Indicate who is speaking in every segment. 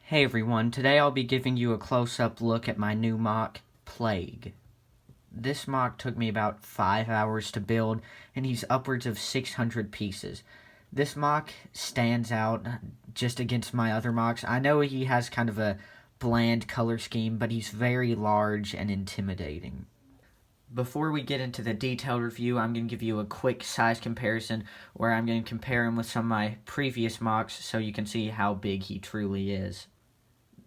Speaker 1: Hey everyone, today I'll be giving you a close-up look at my new MOC Plague. This MOC took me about 5 hours to build, and he's upwards of 600 pieces. This MOC stands out just against my other MOCs. I know he has kind of a bland color scheme, but he's very large and intimidating. Before we get into the detailed review, I'm going to give you a quick size comparison where I'm going to compare him with some of my previous MOCs so you can see how big he truly is.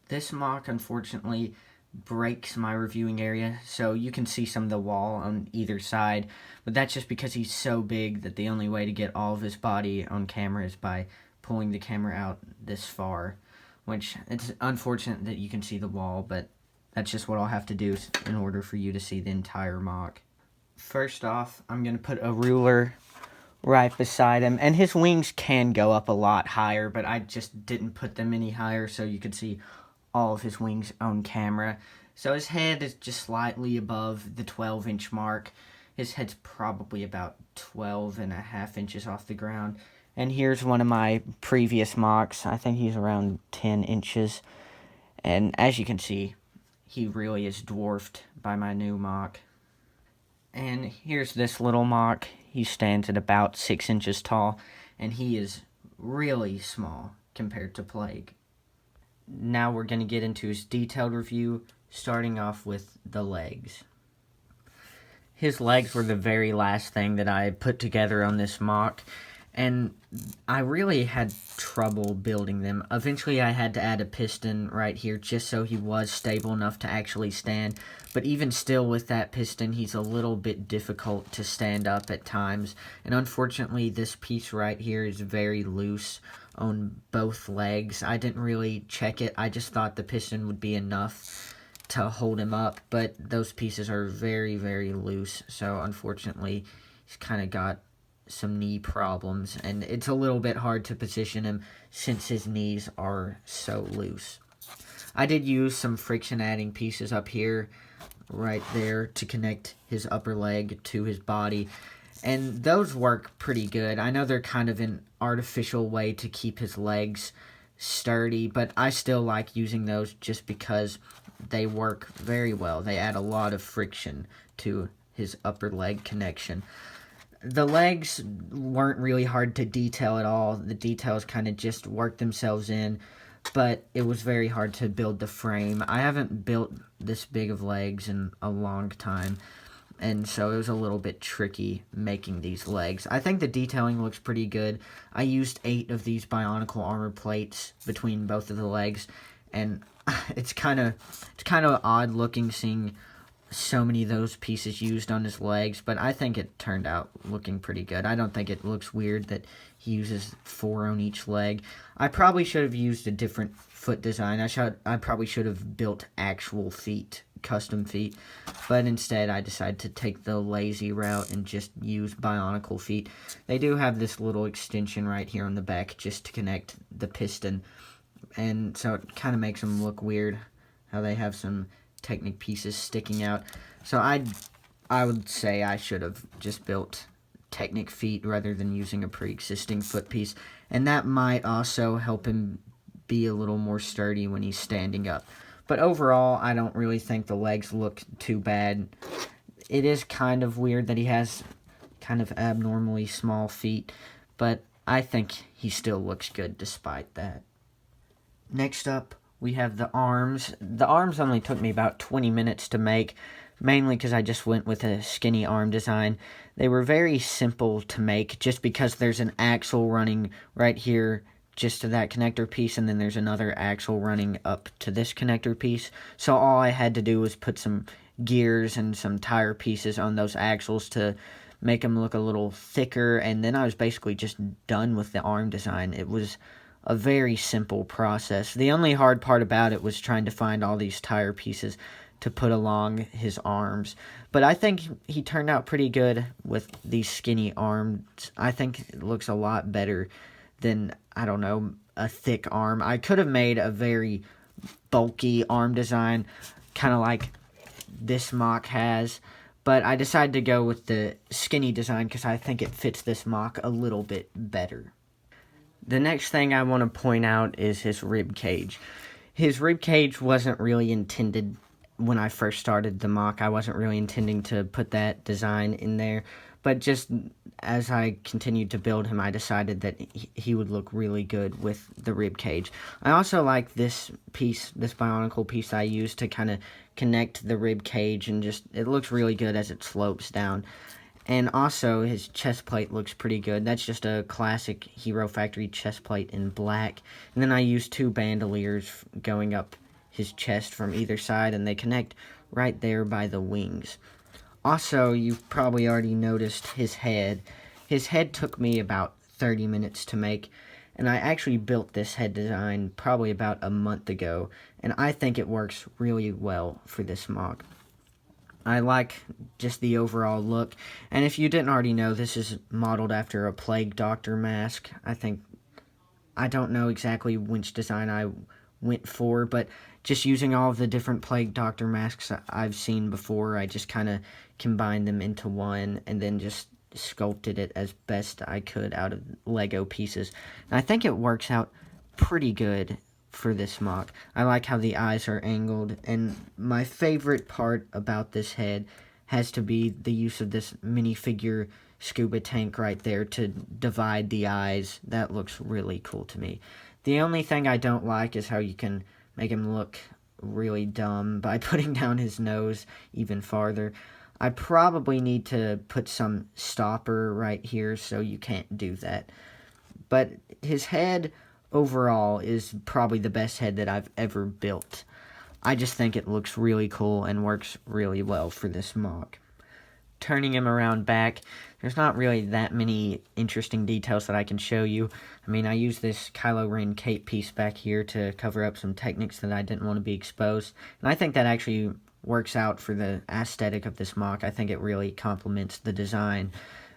Speaker 1: This MOC, unfortunately, breaks my reviewing area, so you can see some of the wall on either side, but that's just because he's so big that the only way to get all of his body on camera is by pulling the camera out this far, which it's unfortunate that you can see the wall, but that's just what I'll have to do in order for you to see the entire MOC. First off, I'm going to put a ruler right beside him, and his wings can go up a lot higher, but I just didn't put them any higher so you could see all of his wings on camera. So his head is just slightly above the 12-inch mark. His head's probably about 12.5 inches off the ground. And here's one of my previous MOCs. I think he's around 10 inches. And as you can see, he really is dwarfed by my new MOC. And here's this little MOC. He stands at about 6 inches tall, and he is really small compared to Plague. Now we're going to get into his detailed review, starting off with the legs. His legs were the very last thing that I put together on this MOC, and I really had trouble building them. Eventually I had to add a piston right here just so he was stable enough to actually stand, but even still with that piston he's a little bit difficult to stand up at times, and unfortunately this piece right here is very loose on both legs. I didn't really check it. I just thought the piston would be enough to hold him up, but those pieces are very, very loose, so unfortunately he's kind of got some knee problems, and it's a little bit hard to position him since his knees are so loose. I did use some friction adding pieces up here, right there, to connect his upper leg to his body, and those work pretty good. I know they're kind of an artificial way to keep his legs sturdy, but I still like using those just because they work very well. They add a lot of friction to his upper leg connection. The legs weren't really hard to detail at all. The details kind of just worked themselves in, but it was very hard to build the frame. I haven't built this big of legs in a long time, and so it was a little bit tricky making these legs. I think the detailing looks pretty good. I used 8 of these Bionicle armor plates between both of the legs, and it's kind of odd looking seeing so many of those pieces used on his legs, but I think it turned out looking pretty good. I don't think it looks weird that he uses 4 on each leg. I probably should have used a different foot design. I probably should have built actual feet, custom feet, but instead I decided to take the lazy route and just use Bionicle feet. They do have this little extension right here on the back just to connect the piston, and so it kind of makes them look weird how they have some Technic pieces sticking out. So I would say I should have just built Technic feet rather than using a pre-existing foot piece, and that might also help him be a little more sturdy when he's standing up. But overall, I don't really think the legs look too bad. It is kind of weird that he has kind of abnormally small feet, but I think he still looks good despite that. Next up, we have the arms. The arms only took me about 20 minutes to make, mainly because I just went with a skinny arm design. They were very simple to make just because there's an axle running right here just to that connector piece, and then there's another axle running up to this connector piece. So all I had to do was put some gears and some tire pieces on those axles to make them look a little thicker, and then I was basically just done with the arm design. It was a very simple process. The only hard part about it was trying to find all these tire pieces to put along his arms. But I think he turned out pretty good with these skinny arms. I think it looks a lot better than, I don't know, a thick arm. I could have made a very bulky arm design, kind of like this MOC has, but I decided to go with the skinny design because I think it fits this MOC a little bit better. The next thing I want to point out is his rib cage. His rib cage wasn't really intended when I first started the MOC. I wasn't really intending to put that design in there, but just as I continued to build him, I decided that he would look really good with the rib cage. I also like this piece, this Bionicle piece I used to kind of connect the rib cage, and just it looks really good as it slopes down. And also, his chest plate looks pretty good. That's just a classic Hero Factory chest plate in black. And then I used 2 bandoliers going up his chest from either side, and they connect right there by the wings. Also, you've probably already noticed his head. His head took me about 30 minutes to make, and I actually built this head design probably about a month ago, and I think it works really well for this MOC. I like just the overall look, and if you didn't already know, this is modeled after a Plague Doctor mask. I don't know exactly which design I went for, but just using all of the different Plague Doctor masks I've seen before, I just kind of combined them into one, and then just sculpted it as best I could out of Lego pieces. And I think it works out pretty good for this MOC. I like how the eyes are angled, and my favorite part about this head has to be the use of this minifigure scuba tank right there to divide the eyes. That looks really cool to me. The only thing I don't like is how you can make him look really dumb by putting down his nose even farther. I probably need to put some stopper right here so you can't do that. But his head overall is probably the best head that I've ever built. I just think it looks really cool and works really well for this MOC. Turning him around back, there's not really that many interesting details that I can show you. I mean, I used this Kylo Ren cape piece back here to cover up some techniques that I didn't want to be exposed, and I think that actually works out for the aesthetic of this MOC. I think it really complements the design.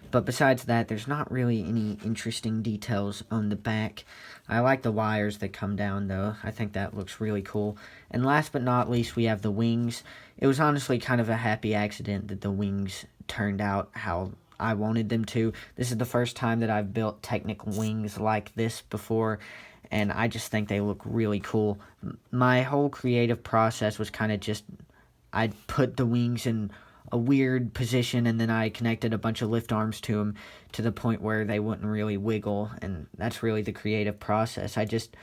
Speaker 1: But besides that, there's not really any interesting details on the back. I like the wires that come down, though. I think that looks really cool. And last but not least, we have the wings. It was honestly kind of a happy accident that the wings turned out how I wanted them to. This is the first time that I've built technical wings like this before, and I just think they look really cool. My whole creative process was kind of just, I'd put the wings in a weird position, and then I connected a bunch of lift arms to them to the point where they wouldn't really wiggle, and that's really the creative process. I just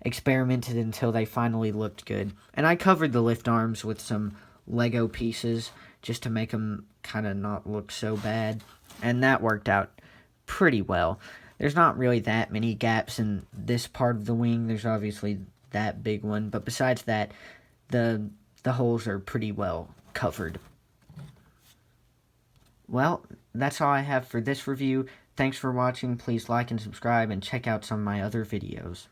Speaker 1: experimented until they finally looked good. And I covered the lift arms with some Lego pieces just to make them kind of not look so bad, and that worked out pretty well. There's not really that many gaps in this part of the wing. There's obviously that big one, but besides that, the holes are pretty well covered. Well, that's all I have for this review. Thanks for watching. Please like and subscribe, and check out some of my other videos.